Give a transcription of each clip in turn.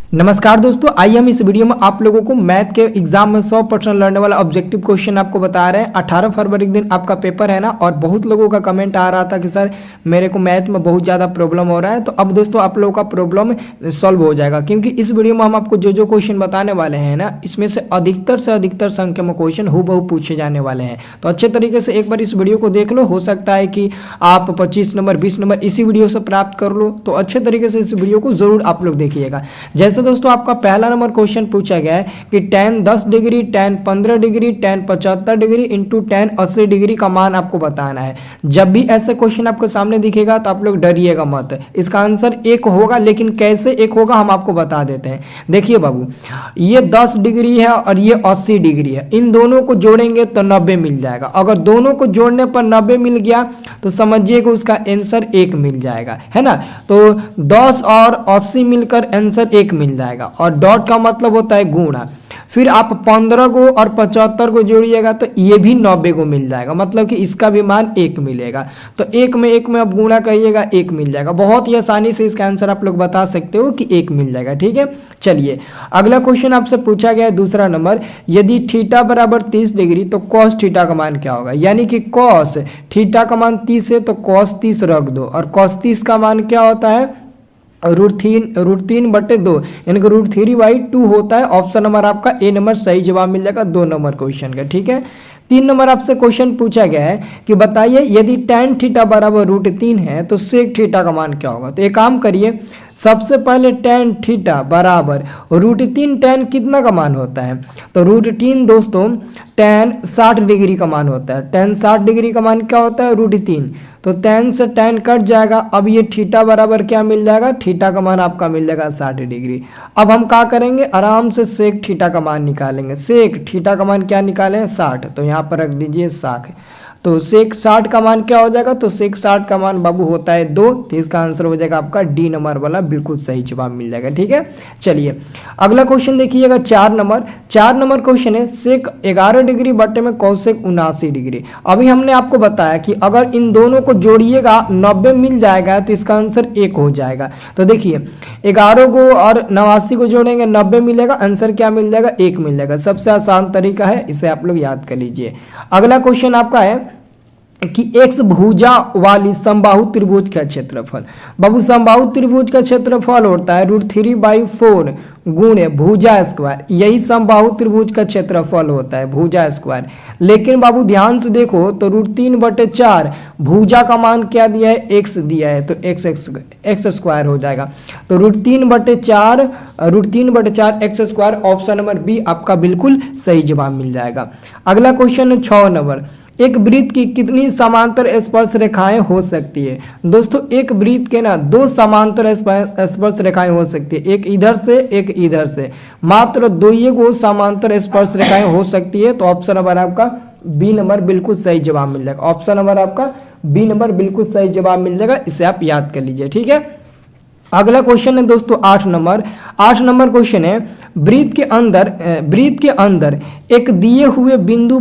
नमस्कार दोस्तों, आइए हम इस वीडियो में आप लोगों को मैथ के एग्जाम में 100% लड़ने वाला ऑब्जेक्टिव क्वेश्चन आपको बता रहे हैं। 18 फरवरी के दिन आपका पेपर है ना, और बहुत लोगों का कमेंट आ रहा था कि सर मेरे को मैथ में बहुत ज़्यादा प्रॉब्लम हो रहा है। तो अब दोस्तों आप लोगों का प्रॉब्लम सॉल्व हो जाएगा, क्योंकि इस वीडियो में हम आपको जो क्वेश्चन बताने वाले हैं ना, इसमें से अधिकतर संख्या में क्वेश्चन हूबहू पूछे जाने वाले हैं। तो अच्छे तरीके से एक बार इस वीडियो को देख लो, हो सकता है कि आप 25 नंबर 20 नंबर इसी वीडियो से प्राप्त कर लो। तो अच्छे तरीके से इस वीडियो को जरूर आप लोग देखिएगा। जैसे दोस्तों आपका पहला नंबर क्वेश्चन पूछा गया है कि tan 10 degree, tan 15 degree, tan 75 degree into tan 80 degree का मान आपको बताना है। जब भी ऐसे क्वेश्चन आपको सामने दिखेगा तो आप लोग डरिएगा मत, इसका आंसर एक होगा, लेकिन कैसे एक होगा हम आपको बता देते हैं। देखिए बाबू, ये 10 डिग्री है और ये 80 डिग्री है, इन दोनों को जोड़ेंगे तो 90 मिल जाएगा। अगर दोनों को जोड़ने पर 90 मिल गया तो समझिएगा उसका आंसर 1 मिल जाएगा, है ना। तो 10 और 80 मिलकर आंसर 1 मिल जाएगा, और डॉट का मतलब होता है गुणा। फिर आप 15 को और 75 को जोड़िएगा तो ये भी 90 को मिल जाएगा, मतलब कि इसका भी मान 1 मिलेगा। तो 1 में आप गुणा करिएगा, 1 मिल जाएगा। बहुत ही आसानी से इसका आंसर आप लोग बता सकते हो कि 1 मिल जाएगा, ठीक है। चलिए अगला क्वेश्चन आपसे पूछा गया है, दूसरा नंबर, यदि थीटा बराबर 30 डिग्री तो कॉस थीटा का मान क्या होगा। यानी कि कॉस थीटा का मान 30 है तो कॉस 30 रख दो, और कॉस 30 का मान क्या होता है, √3/2, यानी कि √3/2 होता है। ऑप्शन नंबर आपका ए नंबर सही जवाब मिल जाएगा 2 नंबर क्वेश्चन का, ठीक है। 3 नंबर आपसे क्वेश्चन पूछा गया है कि बताइए यदि tan थीटा बराबर √3 है तो sec थीटा का मान क्या होगा। तो एक काम करिए, सबसे पहले tan थीटा बराबर √3, tan कितना का मान होता है, तो √3 दोस्तों tan 60 डिग्री का मान होता है। tan 60 डिग्री का मान क्या होता है, √3, तो tan से tan कट जाएगा। अब ये थीटा बराबर क्या मिल जाएगा, थीटा का मान आपका मिल जाएगा 60 डिग्री। अब हम क्या करेंगे, आराम से सेक थीटा का मान निकालेंगे। सेक थीटा का मान क्या निकालें, 60, तो यहाँ पर रख दीजिए 60। तो सेक 60 का मान क्या हो जाएगा, तो सेक 60 का मान बाबू होता है 2, तो इसका आंसर हो जाएगा आपका डी नंबर वाला, बिल्कुल सही जवाब मिल जाएगा, ठीक है। चलिए अगला क्वेश्चन देखिएगा, 4 नंबर क्वेश्चन है, सेक 11 डिग्री बटे में कौसेक 79 डिग्री। अभी हमने आपको बताया कि अगर इन दोनों को जोड़िएगा 90 मिल जाएगा तो इसका आंसर 1 हो जाएगा। तो देखिए 11 को और 89 को जोड़ेंगे 90 मिलेगा, आंसर क्या मिल जाएगा, 1 मिल जाएगा। सबसे आसान तरीका है, इसे आप लोग याद कर लीजिए। अगला क्वेश्चन आपका है कि x भुजा वाली समबाहु त्रिभुज का क्षेत्रफल। बाबू समबाहु त्रिभुज का क्षेत्रफल होता है √3/4 गुणे भुजा स्क्वायर, यही समबाहु त्रिभुज का क्षेत्रफल होता है, भुजा स्क्वायर। लेकिन बाबू ध्यान से देखो तो √3/4 भुजा का मान क्या दिया है, x दिया है, तो x स्क्वायर हो जाएगा। तो √3/4 x square, option number B आपका बिल्कुल सही जवाब मिल जाएगा। अगला क्वेश्चन है 6 नंबर, एक वृत्त की कितनी समांतर स्पर्श रेखाएं हो सकती है। दोस्तों एक वृत्त के ना 2 समांतर स्पर्श रेखाएं हो सकती है, एक इधर से एक इधर से, मात्र 2 ही को समांतर स्पर्श रेखाएं हो सकती है। तो ऑप्शन नंबर आपका बी नंबर बिल्कुल सही जवाब मिल जाएगा। ऑप्शन नंबर आपका बी नंबर बिल्कुल सही जवाब मिल जाएगा, इसे आप याद कर लीजिए, ठीक है। अगला क्वेश्चन है दोस्तों 8 नंबर क्वेश्चन है, वृत्त के अंदर एक दिए हुए बिंदु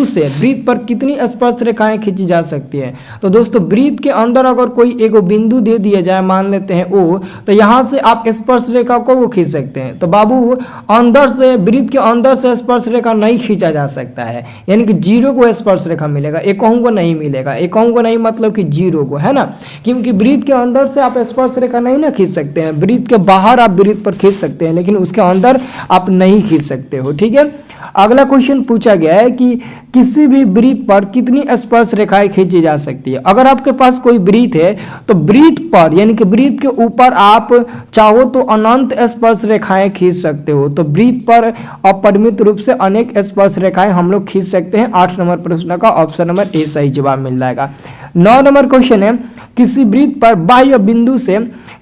से वृत्त पर कितनी स्पर्श रेखाएं खींची जा सकती है। तो दोस्तों वृत्त के अंदर अगर कोई एक बिंदु दे दिया जाए, मान लेते हैं ओ, तो यहाँ से आप स्पर्श रेखा को खींच सकते हैं। तो बाबू अंदर से, वृत्त के अंदर से स्पर्श रेखा नहीं खींचा जा सकता है, यानी कि 0 को स्पर्श रेखा मिलेगा, एकहू को नहीं मिलेगा। एकहू को नहीं मतलब कि 0 को, है ना, क्योंकि वृत्त के अंदर से आप स्पर्श रेखा नहीं ना खींच सकते हैं। वृत्त के बाहर आप वृत्त पर खींच सकते हैं, लेकिन उसके अंदर आप नहीं खींच सकते हो, ठीक है। अगला क्वेश्चन पूछा गया है कि किसी भी वृत्त पर कितनी स्पर्श रेखाएं खींची जा सकती है। अगर आपके पास कोई वृत्त है तो वृत्त पर, यानी कि वृत्त के ऊपर आप चाहो तो अनंत स्पर्श रेखाएं खींच सकते हो। तो वृत्त पर अपरिमित रूप से अनेक स्पर्श रेखाएं हम लोग खींच सकते हैं। 8 नंबर प्रश्न का ऑप्शन नंबर ए सही जवाब मिल जाएगा। 9 नंबर क्वेश्चन है, किसी वृत्त पर बाह्य बिंदु से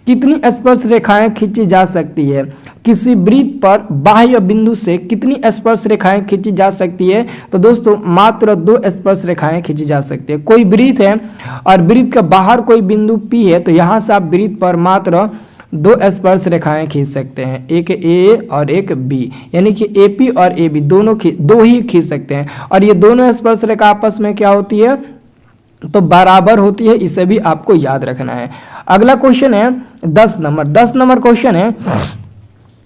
कितनी स्पर्श रेखाएं खींची जा सकती है। किसी वृत्त पर बाह्य बिंदु से कितनी स्पर्श रेखाएं खींची जा सकती है। तो दोस्तों मात्र 2 स्पर्श रेखाएं खींची जा सकती है। कोई वृत्त है और वृत्त के बाहर कोई बिंदु P है, तो यहाँ से आप वृत्त पर मात्र 2 स्पर्श रेखाएं खींच सकते हैं, एक A और एक B, यानी कि AP और AB दो ही खींच सकते हैं। और ये दोनों स्पर्श रेखा आपस में क्या होती है, तो बराबर होती है, इसे भी आपको याद रखना है। अगला क्वेश्चन है 10 नंबर क्वेश्चन है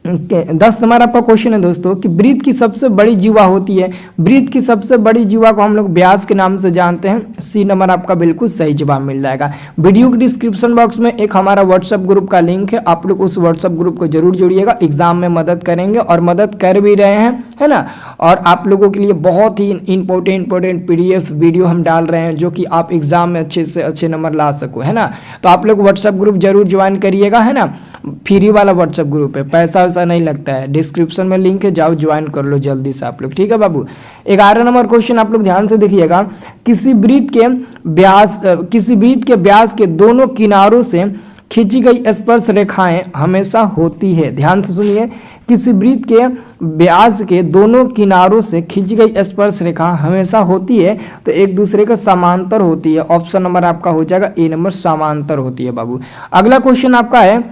10 नंबर आपका क्वेश्चन है दोस्तों कि वृत्त की सबसे बड़ी जीवा होती है। वृत्त की सबसे बड़ी जीवा को हम लोग व्यास के नाम से जानते हैं। सी नंबर आपका बिल्कुल सही जवाब मिल जाएगा। वीडियो के डिस्क्रिप्शन बॉक्स में एक हमारा व्हाट्सएप ग्रुप का लिंक है, आप लोग उस व्हाट्सएप ग्रुप को जरूर जुड़िएगा। एग्जाम में मदद करेंगे और मदद कर भी रहे हैं, है ना। और आप लोगों के लिए बहुत ही इंपॉर्टेंट PDF वीडियो हम डाल रहे हैं जो कि आप एग्जाम में अच्छे से अच्छे नंबर ला सको, है ना। तो आप लोग व्हाट्सएप ग्रुप जरूर ज्वाइन करिएगा, है ना। फ्री वाला व्हाट्सएप ग्रुप है, पैसा वैसा नहीं लगता है। डिस्क्रिप्शन में लिंक है, जाओ ज्वाइन कर लो जल्दी से आप लोग, ठीक है बाबू। 11 नंबर क्वेश्चन आप लोग ध्यान से देखिएगा। किसी वृत्त के व्यास के दोनों किनारों से खींची गई स्पर्श रेखाएं हमेशा होती है। ध्यान से सुनिए, किसी वृत्त के व्यास के दोनों किनारों से खींची गई स्पर्श रेखा हमेशा होती है तो एक दूसरे का समांतर होती है। ऑप्शन नंबर आपका हो जाएगा ए नंबर, समांतर होती है बाबू। अगला क्वेश्चन आपका है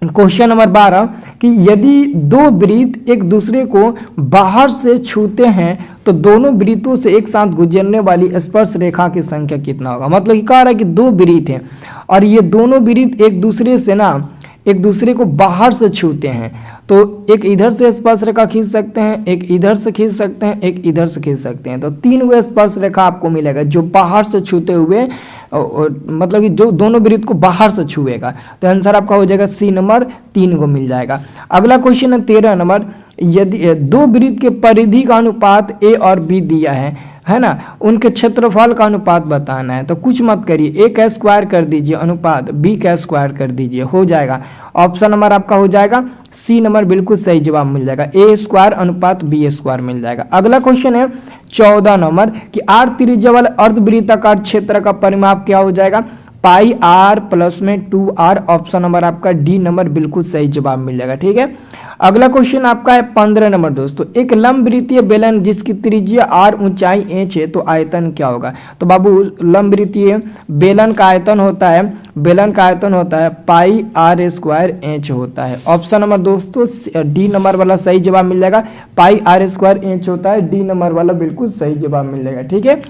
क्वेश्चन नंबर 12 कि यदि दो वृत्त एक दूसरे को बाहर से छूते हैं तो दोनों वृत्तों से एक साथ गुजरने वाली स्पर्श रेखा की संख्या कितना होगा। मतलब ये कह रहा है कि दो वृत्त हैं और ये दोनों वृत्त एक दूसरे से ना एक दूसरे को बाहर से छूते हैं तो एक इधर से स्पर्श रेखा खींच सकते हैं, एक इधर से खींच सकते हैं, एक इधर से खींच सकते हैं। तो 3 वो स्पर्श रेखा आपको मिलेगा जो बाहर से छूते हुए मतलब कि जो दोनों वृत्त को बाहर से छुएगा। तो आंसर आपका हो जाएगा सी नंबर, 3 को मिल जाएगा। अगला क्वेश्चन है 13 नंबर, यदि दो वृत्त के परिधि का अनुपात ए और बी दिया है ना, उनके क्षेत्रफल का अनुपात बताना है। तो कुछ मत करिए, ए का स्क्वायर कर दीजिए अनुपात बी का स्क्वायर कर दीजिए, हो जाएगा। ऑप्शन नंबर आपका हो जाएगा सी नंबर, बिल्कुल सही जवाब मिल जाएगा। ए स्क्वायर अनुपात बी स्क्वायर मिल जाएगा। अगला क्वेश्चन है 14 नंबर कि आर त्रिज्या वाले अर्धवृत्ताकार क्षेत्र का परिमाप क्या हो जाएगा। पाई आर प्लस में 2r। ऑप्शन नंबर आपका डी नंबर, बिल्कुल सही जवाब मिल जाएगा, ठीक है। अगला क्वेश्चन आपका है 15 नंबर दोस्तों, एक लंबवृत्तीय बेलन जिसकी त्रिज्या r ऊंचाई h है तो आयतन क्या होगा। तो बाबू लंबवृत्तीय बेलन का आयतन होता है पाई r स्क्वायर h होता है। ऑप्शन नंबर दोस्तों डी नंबर वाला सही जवाब मिल जाएगा। पाई r स्क्वायर h होता है, डी नंबर वाला बिल्कुल सही जवाब मिल जाएगा, ठीक है।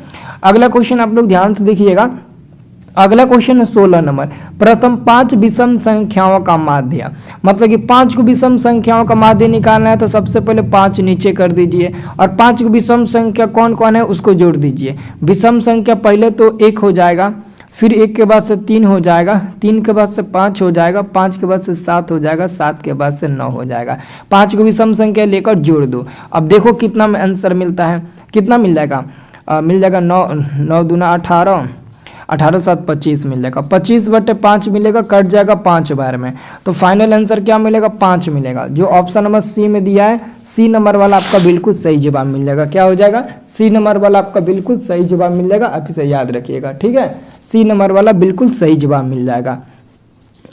अगला क्वेश्चन आप लोग ध्यान से देखिएगा। अगला क्वेश्चन है 16 नंबर, प्रथम 5 विषम संख्याओं का माध्य। मतलब कि 5 को विषम संख्याओं का माध्य निकालना है तो सबसे पहले 5 नीचे कर दीजिए और 5 को विषम संख्या कौन कौन है उसको जोड़ दीजिए। विषम संख्या पहले तो 1 हो जाएगा, फिर 1 के बाद से 3 हो जाएगा, 3 के बाद से 5 हो जाएगा, 5 के बाद से 7 हो जाएगा, 7 के बाद से 9 हो जाएगा। 5 को विषम संख्या लेकर जोड़ दो। अब देखो कितना में आंसर मिलता है, कितना मिल जाएगा। मिल जाएगा 9 दूना 18, 18 7 25 मिलेगा। 25/5 मिलेगा, कट जाएगा 5 बार में। तो फाइनल आंसर क्या मिलेगा, 5 मिलेगा। जो ऑप्शन नंबर सी में दिया है सी नंबर वाला आपका बिल्कुल सही जवाब मिल जाएगा। क्या हो जाएगा, सी नंबर वाला आपका बिल्कुल सही जवाब मिल जाएगा। आप इसे याद रखिएगा, ठीक है। सी नंबर वाला बिल्कुल सही जवाब मिल जाएगा।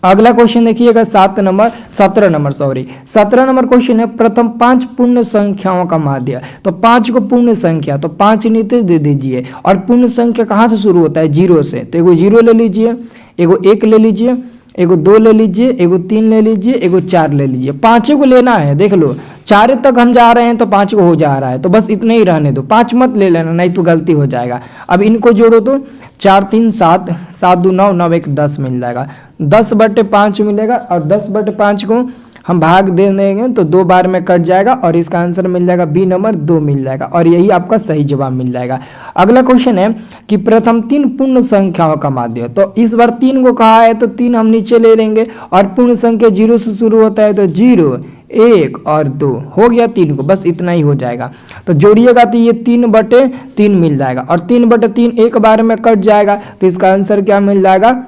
अगला क्वेश्चन देखिएगा 17 नंबर क्वेश्चन है, प्रथम 5 पूर्ण संख्याओं का माध्य। तो 5 को पूर्ण संख्या, तो 5 नीचे दे दीजिए और पूर्ण संख्या कहाँ से शुरू होता है, 0 से। तो एगो 0 ले लीजिए, एगो 1 ले लीजिए, एगो 2 ले लीजिए, एगो 3 ले लीजिए, एगो 4 ले लीजिए। 5 को लेना है, देख लो 4 तक हम जा रहे हैं तो 5 को हो जा रहा है, तो बस इतने ही रहने दो, 5 मत ले लेना नहीं तो गलती हो जाएगा। अब इनको जोड़ो तो 4 3 7, 7 2 9, 9 1 10 मिल जाएगा। 10/5 मिलेगा और 10/5 को हम भाग दे देंगे तो 2 बार में कट जाएगा और इसका आंसर मिल जाएगा बी नंबर 2 मिल जाएगा और यही आपका सही जवाब मिल जाएगा। अगला क्वेश्चन है कि प्रथम 3 पूर्ण संख्याओं का माध्य। तो इस बार 3 को कहा है तो 3 हम नीचे ले लेंगे और पूर्ण संख्या 0 से शुरू होता है तो 0 1 और 2 हो गया, 3 को बस इतना ही हो जाएगा। तो जोड़िएगा तो ये 3/3 मिल जाएगा और 3/3 एक बार में कट जाएगा तो इसका आंसर क्या मिल जाएगा,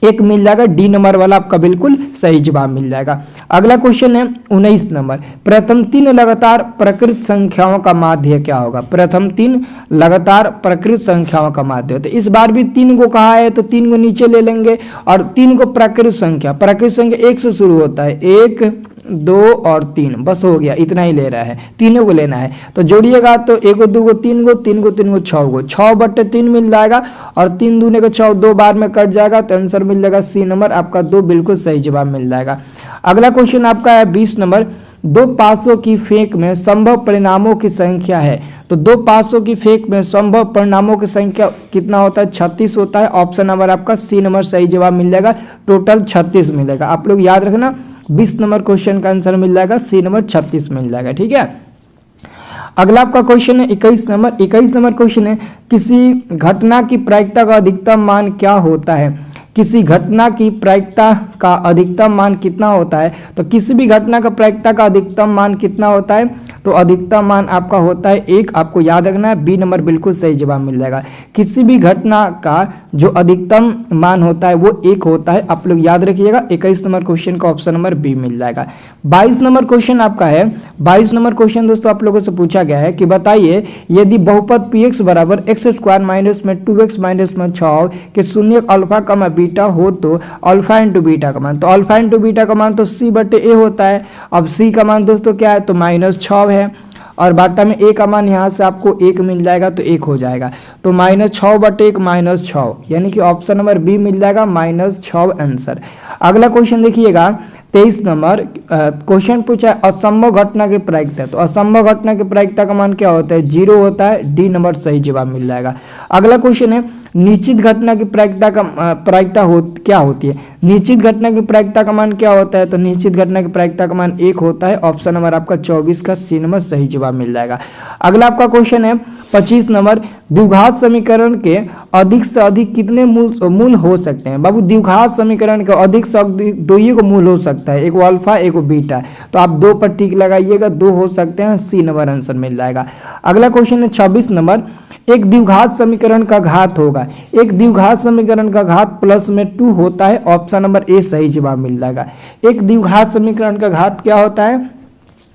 1 मिल जाएगा। डी नंबर वाला आपका बिल्कुल सही जवाब मिल जाएगा। अगला क्वेश्चन है 19 नंबर, प्रथम 3 लगातार प्रकृत संख्याओं का माध्य क्या होगा। प्रथम 3 लगातार प्रकृत संख्याओं का माध्य, तो इस बार भी 3 को कहा है तो 3 को नीचे ले लेंगे और 3 को प्रकृत संख्या 1 से शुरू होता है, 1 2 और 3 बस हो गया, इतना ही ले रहा है, तीनों को लेना है। तो जोड़िएगा तो 1 2 3 को 6/3 मिल जाएगा और 3 दूने को 6, 2 बार में कट जाएगा तो आंसर मिल जाएगा सी नंबर आपका 2 बिल्कुल सही जवाब मिल जाएगा। अगला क्वेश्चन आपका है 20 नंबर, 2 पासों की फेंक में संभव परिणामों की संख्या है। तो 2 पासों की फेंक में संभव परिणामों की संख्या कितना होता है, 36 होता है। ऑप्शन नंबर आपका सी नंबर सही जवाब मिल जाएगा, टोटल 36 मिलेगा। आप लोग याद रखना 20 नंबर क्वेश्चन का आंसर मिल जाएगा, सी नंबर 36 मिल जाएगा। ठीक है, अगला आपका क्वेश्चन है 21 नंबर क्वेश्चन है, किसी घटना की प्रायिकता का अधिकतम मान क्या होता है? किसी घटना की प्रायिकता का अधिकतम मान कितना होता है? तो किसी भी घटना का प्रायिकता का अधिकतम मान कितना होता है? तो अधिकतम मान आपका होता है 1, आपको याद रखना है, बी नंबर बिल्कुल सही जवाब मिल जाएगा। किसी भी घटना का जो अधिकतम मान होता है वो 1 होता है, आप लोग याद रखिएगा। 21 नंबर क्वेश्चन का ऑप्शन नंबर बी मिल जाएगा। 22 नंबर क्वेश्चन आपका है, 22 नंबर क्वेश्चन दोस्तों आप लोगों से पूछा गया है कि बताइए यदि बहुपद px बराबर x² माइनस में 2x माइनस में 6 के शून्य अल्फा का बीटा हो तो अल्फा इंटू बीटा का मान, तो अल्फा इंटू बीटा का मान तो c बटे a होता है। अब c का मान दोस्तों क्या है? तो -6 है, और बाटा में a का मान यहाँ से आपको 1 मिल जाएगा तो 1 हो जाएगा, तो -6 बटे 1 -6, यानी कि ऑप्शन नंबर बी मिल जाएगा, -6 आंसर। अगला क्वेश्चन देखिएगा 23 नंबर क्वेश्चन पूछा है असंभव घटना की प्रायिकता, तो असंभव घटना की प्रायिकता का मान क्या होता है? 0 होता है, डी नंबर सही जवाब मिल जाएगा। अगला क्वेश्चन है निश्चित घटना की प्रायिकता क्या होती है? निश्चित घटना की प्रायिकता का मान क्या होता है? तो निश्चित घटना की प्रायिकता का मान 1 होता है, ऑप्शन नंबर आपका 24 का सी नंबर सही जवाब मिल जाएगा। अगला आपका क्वेश्चन है 25 नंबर द्विघात समीकरण के अधिक से अधिक कितने मूल हो सकते हैं? बाबू द्विघात समीकरण के अधिक से अधिक 2 को मूल हो सकता है, एक अल्फा एक बीटा, तो आप 2 पर टिक लगाइएगा, 2 हो सकते हैं, सी नंबर आंसर मिल जाएगा। अगला क्वेश्चन है 26 नंबर एक द्विघात समीकरण का घात होगा, एक द्विघात समीकरण का घात प्लस में 2 होता है, ऑप्शन नंबर ए सही जवाब मिल जाएगा। एक द्विघात समीकरण का घात क्या होता है?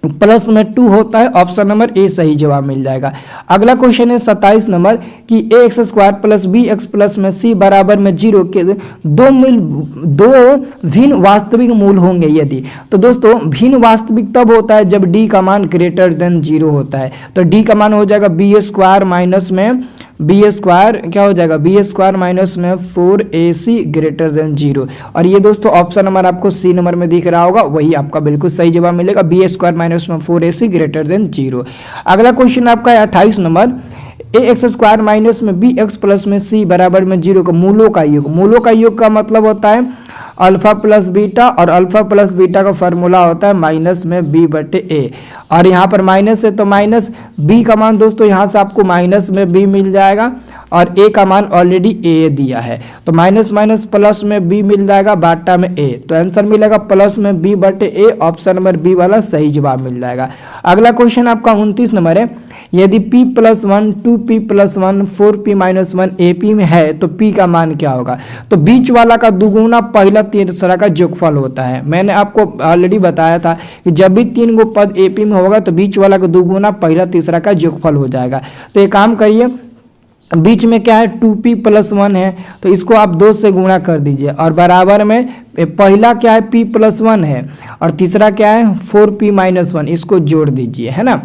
प्लस में 2 होता है, ऑप्शन नंबर ए सही जवाब मिल जाएगा। अगला क्वेश्चन है 27 नंबर कि ax² प्लस bx प्लस में c बराबर में 0 के दो भिन्न वास्तविक मूल होंगे यदि, तो दोस्तों भिन्न वास्तविक तब होता है जब d का मान ग्रेटर देन 0 होता है, तो d का मान हो जाएगा b² माइनस में b² क्या हो जाएगा? b² माइनस में 4ac ग्रेटर देन 0, और ये दोस्तों ऑप्शन नंबर आपको सी नंबर में दिख रहा होगा, वही आपका बिल्कुल सही जवाब मिलेगा, b² माइनस में 4ac ग्रेटर देन 0। अगला क्वेश्चन आपका है 28 नंबर ax² माइनस में bx प्लस में c बराबर में 0 का मूलों का योग, मूलों का योग का मतलब होता है अल्फा प्लस बीटा, और अल्फा प्लस बीटा का फॉर्मूला होता है माइनस में b बटे a, और यहाँ पर माइनस है तो माइनस b का मान दोस्तों यहाँ से आपको माइनस में b मिल जाएगा, और a का मान ऑलरेडी a दिया है, तो माइनस माइनस प्लस में b मिल जाएगा, बाटा में a, तो आंसर मिलेगा प्लस में b बटे a, ऑप्शन नंबर बी वाला सही जवाब मिल जाएगा। अगला क्वेश्चन आपका 29 नंबर है यदि p + 1 2p + 1 4p - 1 ap में है तो p का मान क्या होगा? तो बीच वाला का दुगुना पहला तीसरा का जोगफल होता है। मैंने आपको ऑलरेडी बताया था कि जब भी 3 गो पद ap में होगा तो बीच वाला का दुगुना पहला तीसरा का जोगफल हो जाएगा। तो एक काम करिए, बीच में क्या है 2p + 1 है, तो इसको आप 2 से गुणा कर दीजिए, और बराबर में पहला क्या है p + 1 है, और तीसरा क्या है 4p - 1, इसको जोड़ दीजिए, है ना।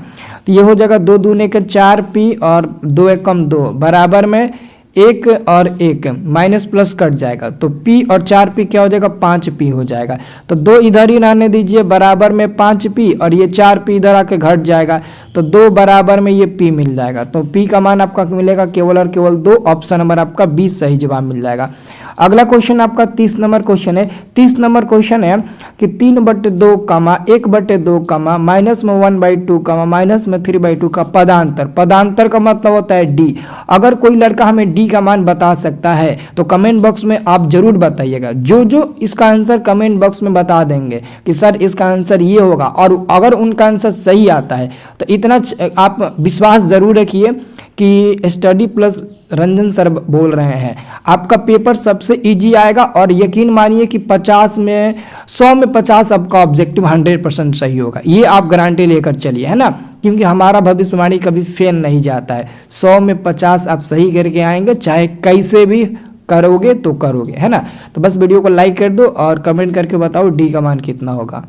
तो ये हो जाएगा 2 दूने के 4p और 2 एकम 2 बराबर में 1 और 1 माइनस प्लस कट जाएगा, तो p और 4p क्या हो जाएगा? 5p हो जाएगा। तो 2 इधर ही रहने दीजिए, बराबर में 5p, और ये 4p इधर आके घट जाएगा, तो 2 बराबर में ये p मिल जाएगा। तो p का मान आपका मिलेगा केवल और केवल 2, ऑप्शन नंबर आपका 20 सही जवाब मिल जाएगा। अगला क्वेश्चन आपका 30 नंबर क्वेश्चन है। 30 नंबर क्वेश्चन है कि 3/2 1/2 माइनस में 1/2 माइनस में 3/2 का पदांतर, पदांतर का मतलब होता है डी। अगर कोई लड़का हमें डी का मान बता सकता है तो कमेंट बॉक्स में आप जरूर बताइएगा। जो इसका आंसर कमेंट बॉक्स में बता देंगे कि सर इसका आंसर ये होगा, और अगर उनका आंसर सही आता है तो इतना आप विश्वास जरूर रखिए कि स्टडी प्लस रंजन सर बोल रहे हैं, आपका पेपर सबसे इजी आएगा, और यकीन मानिए कि 100 में 50 आपका ऑब्जेक्टिव 100% सही होगा। ये आप गारंटी लेकर चलिए, है ना, क्योंकि हमारा भविष्यवाणी कभी फेल नहीं जाता है। 100 में 50 आप सही करके आएंगे, चाहे कैसे भी करोगे तो करोगे, है ना। तो बस वीडियो को लाइक कर दो और कमेंट करके बताओ डी का मान कितना होगा।